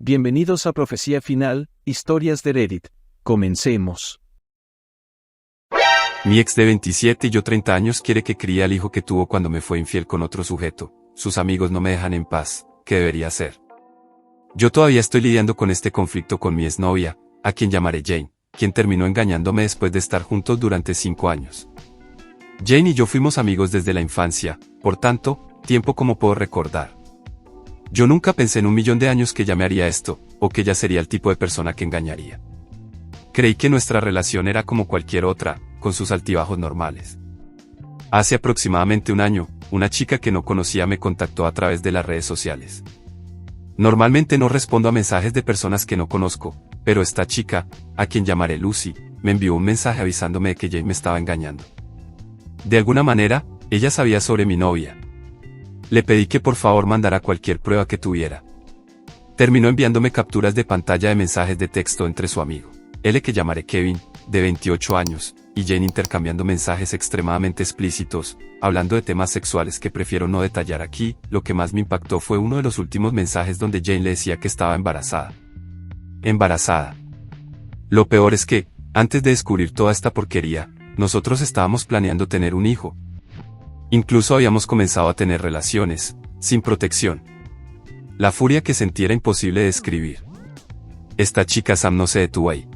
Bienvenidos a Profecía Final, Historias de Reddit. Comencemos. Mi ex de 27 y yo 30 años quiere que críe al hijo que tuvo cuando me fue infiel con otro sujeto. Sus amigos no me dejan en paz. ¿Qué debería hacer? Yo todavía estoy lidiando con este conflicto con mi exnovia, a quien llamaré Jane, quien terminó engañándome después de estar juntos durante 5 años. Jane y yo fuimos amigos desde la infancia, por tanto, tiempo como puedo recordar. Yo nunca pensé en un millón de años que ella me haría esto, o que ella sería el tipo de persona que engañaría. Creí que nuestra relación era como cualquier otra, con sus altibajos normales. Hace aproximadamente un año, una chica que no conocía me contactó a través de las redes sociales. Normalmente no respondo a mensajes de personas que no conozco, pero esta chica, a quien llamaré Lucy, me envió un mensaje avisándome de que Jane me estaba engañando. De alguna manera, ella sabía sobre mi novia. Le pedí que por favor mandara cualquier prueba que tuviera. Terminó enviándome capturas de pantalla de mensajes de texto entre su amigo, L que llamaré Kevin, de 28 años, y Jane intercambiando mensajes extremadamente explícitos, hablando de temas sexuales que prefiero no detallar aquí. Lo que más me impactó fue uno de los últimos mensajes donde Jane le decía que estaba embarazada. Embarazada. Lo peor es que, antes de descubrir toda esta porquería, nosotros estábamos planeando tener un hijo. Incluso habíamos comenzado a tener relaciones, sin protección. La furia que sentí era imposible de describir. Esta chica Sam no se detuvo ahí.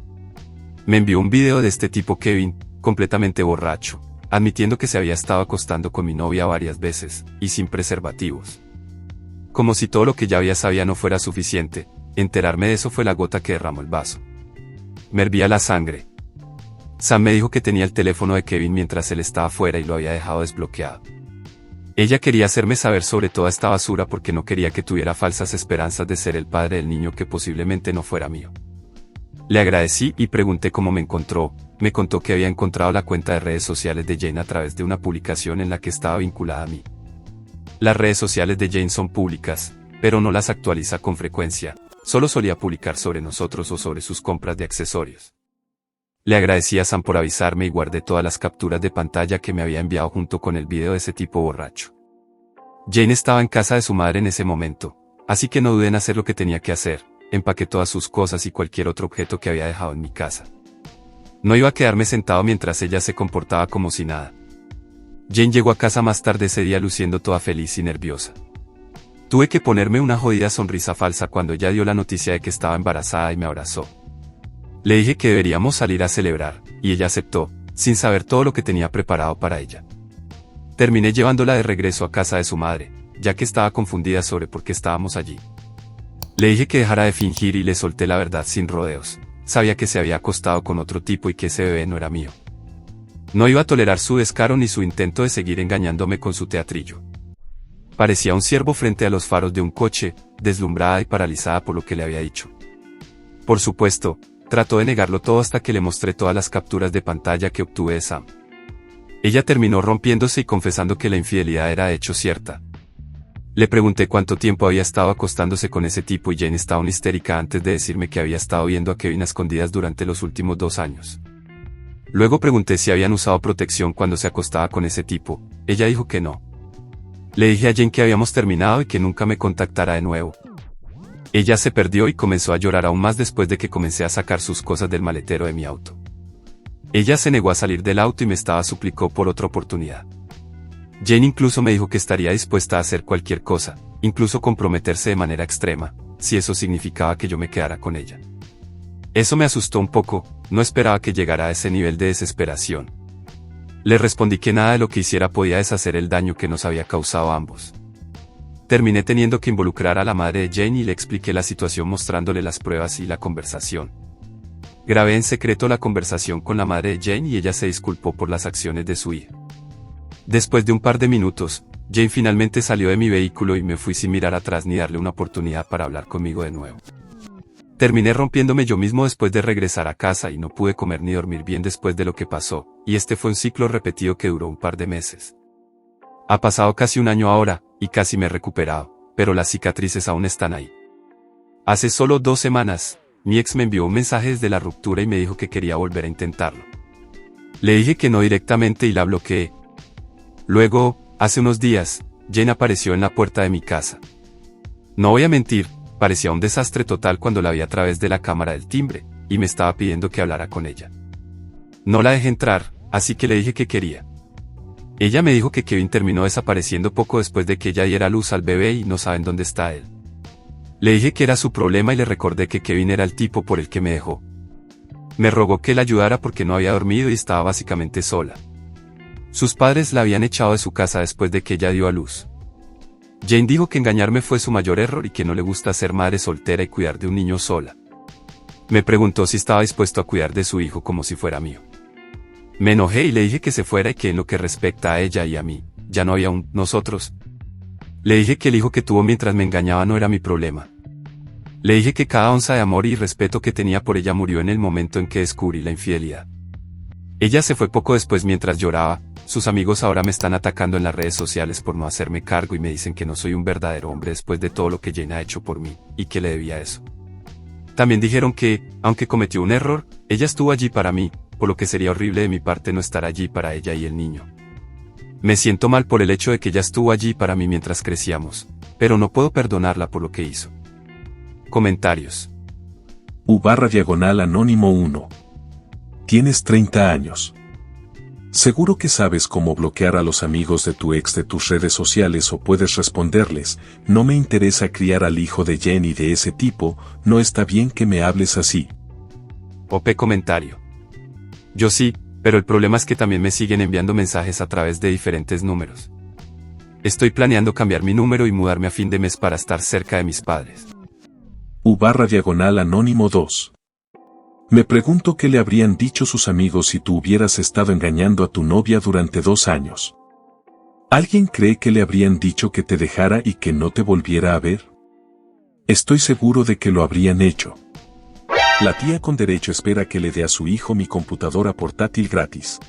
Me envió un video de este tipo Kevin, completamente borracho, admitiendo que se había estado acostando con mi novia varias veces, y sin preservativos. Como si todo lo que ya sabía no fuera suficiente, enterarme de eso fue la gota que derramó el vaso. Me hervía la sangre. Sam me dijo que tenía el teléfono de Kevin mientras él estaba fuera y lo había dejado desbloqueado. Ella quería hacerme saber sobre toda esta basura porque no quería que tuviera falsas esperanzas de ser el padre del niño que posiblemente no fuera mío. Le agradecí y pregunté cómo me encontró. Me contó que había encontrado la cuenta de redes sociales de Jane a través de una publicación en la que estaba vinculada a mí. Las redes sociales de Jane son públicas, pero no las actualiza con frecuencia, solo solía publicar sobre nosotros o sobre sus compras de accesorios. Le agradecí a Sam por avisarme y guardé todas las capturas de pantalla que me había enviado junto con el video de ese tipo borracho. Jane estaba en casa de su madre en ese momento, así que no dudé en hacer lo que tenía que hacer. Empaqué todas sus cosas y cualquier otro objeto que había dejado en mi casa. No iba a quedarme sentado mientras ella se comportaba como si nada. Jane llegó a casa más tarde ese día luciendo toda feliz y nerviosa. Tuve que ponerme una jodida sonrisa falsa cuando ella dio la noticia de que estaba embarazada y me abrazó. Le dije que deberíamos salir a celebrar, y ella aceptó, sin saber todo lo que tenía preparado para ella. Terminé llevándola de regreso a casa de su madre, ya que estaba confundida sobre por qué estábamos allí. Le dije que dejara de fingir y le solté la verdad sin rodeos. Sabía que se había acostado con otro tipo y que ese bebé no era mío. No iba a tolerar su descaro ni su intento de seguir engañándome con su teatrillo. Parecía un ciervo frente a los faros de un coche, deslumbrada y paralizada por lo que le había dicho. Por supuesto, trató de negarlo todo hasta que le mostré todas las capturas de pantalla que obtuve de Sam. Ella terminó rompiéndose y confesando que la infidelidad era de hecho cierta. Le pregunté cuánto tiempo había estado acostándose con ese tipo y Jane estaba histérica antes de decirme que había estado viendo a Kevin a escondidas durante los últimos 2 años. Luego pregunté si habían usado protección cuando se acostaba con ese tipo. Ella dijo que no. Le dije a Jane que habíamos terminado y que nunca me contactara de nuevo. Ella se perdió y comenzó a llorar aún más después de que comencé a sacar sus cosas del maletero de mi auto. Ella se negó a salir del auto y me suplicó por otra oportunidad. Jane incluso me dijo que estaría dispuesta a hacer cualquier cosa, incluso comprometerse de manera extrema, si eso significaba que yo me quedara con ella. Eso me asustó un poco, no esperaba que llegara a ese nivel de desesperación. Le respondí que nada de lo que hiciera podía deshacer el daño que nos había causado a ambos. Terminé teniendo que involucrar a la madre de Jane y le expliqué la situación mostrándole las pruebas y la conversación. Grabé en secreto la conversación con la madre de Jane y ella se disculpó por las acciones de su hija. Después de un par de minutos, Jane finalmente salió de mi vehículo y me fui sin mirar atrás ni darle una oportunidad para hablar conmigo de nuevo. Terminé rompiéndome yo mismo después de regresar a casa y no pude comer ni dormir bien después de lo que pasó, y este fue un ciclo repetido que duró un par de meses. Ha pasado casi un año ahora, y casi me he recuperado, pero las cicatrices aún están ahí. Hace solo 2 semanas, mi ex me envió un mensaje desde la ruptura y me dijo que quería volver a intentarlo. Le dije que no directamente y la bloqueé. Luego, hace unos días, Jane apareció en la puerta de mi casa. No voy a mentir, parecía un desastre total cuando la vi a través de la cámara del timbre, y me estaba pidiendo que hablara con ella. No la dejé entrar, así que le dije que quería. Ella me dijo que Kevin terminó desapareciendo poco después de que ella diera luz al bebé y no saben dónde está él. Le dije que era su problema y le recordé que Kevin era el tipo por el que me dejó. Me rogó que la ayudara porque no había dormido y estaba básicamente sola. Sus padres la habían echado de su casa después de que ella dio a luz. Jane dijo que engañarme fue su mayor error y que no le gusta ser madre soltera y cuidar de un niño sola. Me preguntó si estaba dispuesto a cuidar de su hijo como si fuera mío. Me enojé y le dije que se fuera y que en lo que respecta a ella y a mí, ya no había un nosotros. Le dije que el hijo que tuvo mientras me engañaba no era mi problema. Le dije que cada onza de amor y respeto que tenía por ella murió en el momento en que descubrí la infidelidad. Ella se fue poco después mientras lloraba. Sus amigos ahora me están atacando en las redes sociales por no hacerme cargo y me dicen que no soy un verdadero hombre después de todo lo que Jane ha hecho por mí, y que le debía eso. También dijeron que, aunque cometió un error, ella estuvo allí para mí, por lo que sería horrible de mi parte no estar allí para ella y el niño. Me siento mal por el hecho de que ella estuvo allí para mí mientras crecíamos, pero no puedo perdonarla por lo que hizo. Comentarios. U/Anónimo 1. Tienes 30 años. Seguro que sabes cómo bloquear a los amigos de tu ex de tus redes sociales o puedes responderles, no me interesa criar al hijo de Jenny de ese tipo, no está bien que me hables así. OP comentario. Yo sí, pero el problema es que también me siguen enviando mensajes a través de diferentes números. Estoy planeando cambiar mi número y mudarme a fin de mes para estar cerca de mis padres. U/Anónimo 2. Me pregunto qué le habrían dicho sus amigos si tú hubieras estado engañando a tu novia durante 2 años. ¿Alguien cree que le habrían dicho que te dejara y que no te volviera a ver? Estoy seguro de que lo habrían hecho. La tía con derecho espera que le dé a su hijo mi computadora portátil gratis.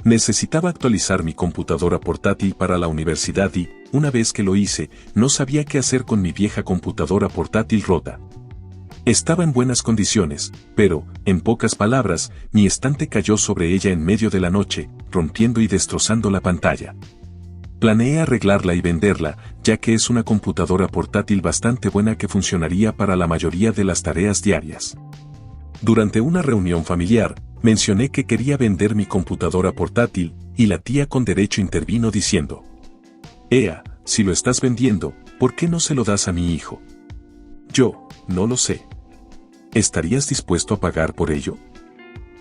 Necesitaba actualizar mi computadora portátil para la universidad y, una vez que lo hice, no sabía qué hacer con mi vieja computadora portátil rota. Estaba en buenas condiciones, pero, en pocas palabras, mi estante cayó sobre ella en medio de la noche, rompiendo y destrozando la pantalla. Planeé arreglarla y venderla, ya que es una computadora portátil bastante buena que funcionaría para la mayoría de las tareas diarias. Durante una reunión familiar, mencioné que quería vender mi computadora portátil, y la tía con derecho intervino diciendo: «Ea, si lo estás vendiendo, ¿por qué no se lo das a mi hijo?» Yo, no lo sé. ¿Estarías dispuesto a pagar por ello?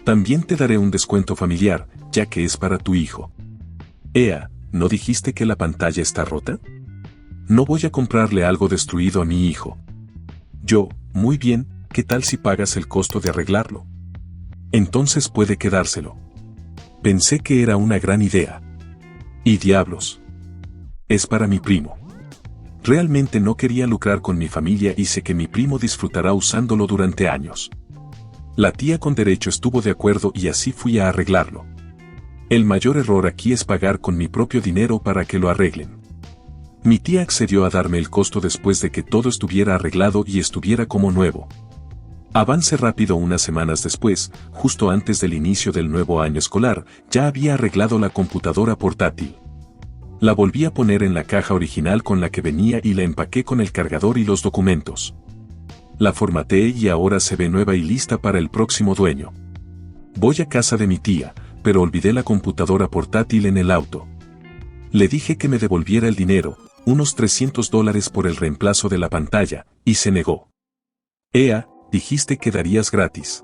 También te daré un descuento familiar, ya que es para tu hijo. Ea, ¿no dijiste que la pantalla está rota? No voy a comprarle algo destruido a mi hijo. Yo, muy bien, ¿qué tal si pagas el costo de arreglarlo? Entonces puede quedárselo. Pensé que era una gran idea. Y diablos. Es para mi primo. Realmente no quería lucrar con mi familia y sé que mi primo disfrutará usándolo durante años. La tía con derecho estuvo de acuerdo y así fui a arreglarlo. El mayor error aquí es pagar con mi propio dinero para que lo arreglen. Mi tía accedió a darme el costo después de que todo estuviera arreglado y estuviera como nuevo. Avance rápido. Unas semanas después, justo antes del inicio del nuevo año escolar, ya había arreglado la computadora portátil. La volví a poner en la caja original con la que venía y la empaqué con el cargador y los documentos. La formateé y ahora se ve nueva y lista para el próximo dueño. Voy a casa de mi tía, pero olvidé la computadora portátil en el auto. Le dije que me devolviera el dinero, unos $300 por el reemplazo de la pantalla, y se negó. Ea, dijiste que darías gratis.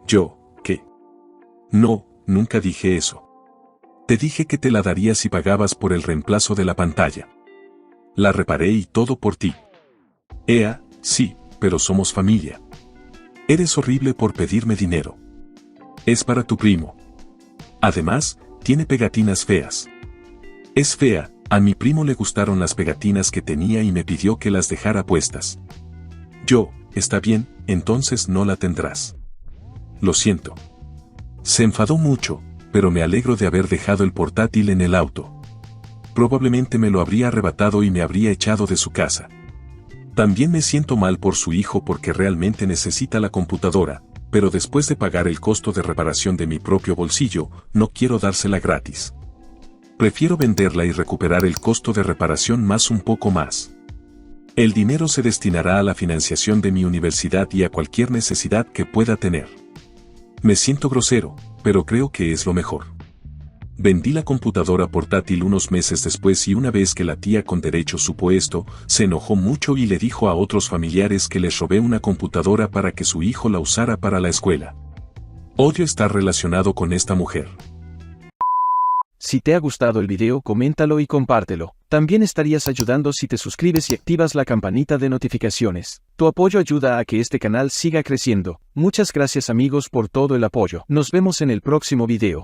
Yo, ¿qué? No, nunca dije eso. Te dije que te la daría si pagabas por el reemplazo de la pantalla. La reparé y todo por ti. Ea, sí, pero somos familia. Eres horrible por pedirme dinero. Es para tu primo. Además, tiene pegatinas feas. Es fea, a mi primo le gustaron las pegatinas que tenía y me pidió que las dejara puestas. Yo, está bien, entonces no la tendrás. Lo siento. Se enfadó mucho, pero me alegro de haber dejado el portátil en el auto. Probablemente me lo habría arrebatado y me habría echado de su casa. También me siento mal por su hijo porque realmente necesita la computadora, pero después de pagar el costo de reparación de mi propio bolsillo, no quiero dársela gratis. Prefiero venderla y recuperar el costo de reparación más un poco más. El dinero se destinará a la financiación de mi universidad y a cualquier necesidad que pueda tener. Me siento grosero, pero creo que es lo mejor. Vendí la computadora portátil unos meses después y una vez que la tía con derecho supo esto, se enojó mucho y le dijo a otros familiares que les robé una computadora para que su hijo la usara para la escuela. Odio estar relacionado con esta mujer. Si te ha gustado el video, coméntalo y compártelo. También estarías ayudando si te suscribes y activas la campanita de notificaciones. Tu apoyo ayuda a que este canal siga creciendo. Muchas gracias amigos por todo el apoyo. Nos vemos en el próximo video.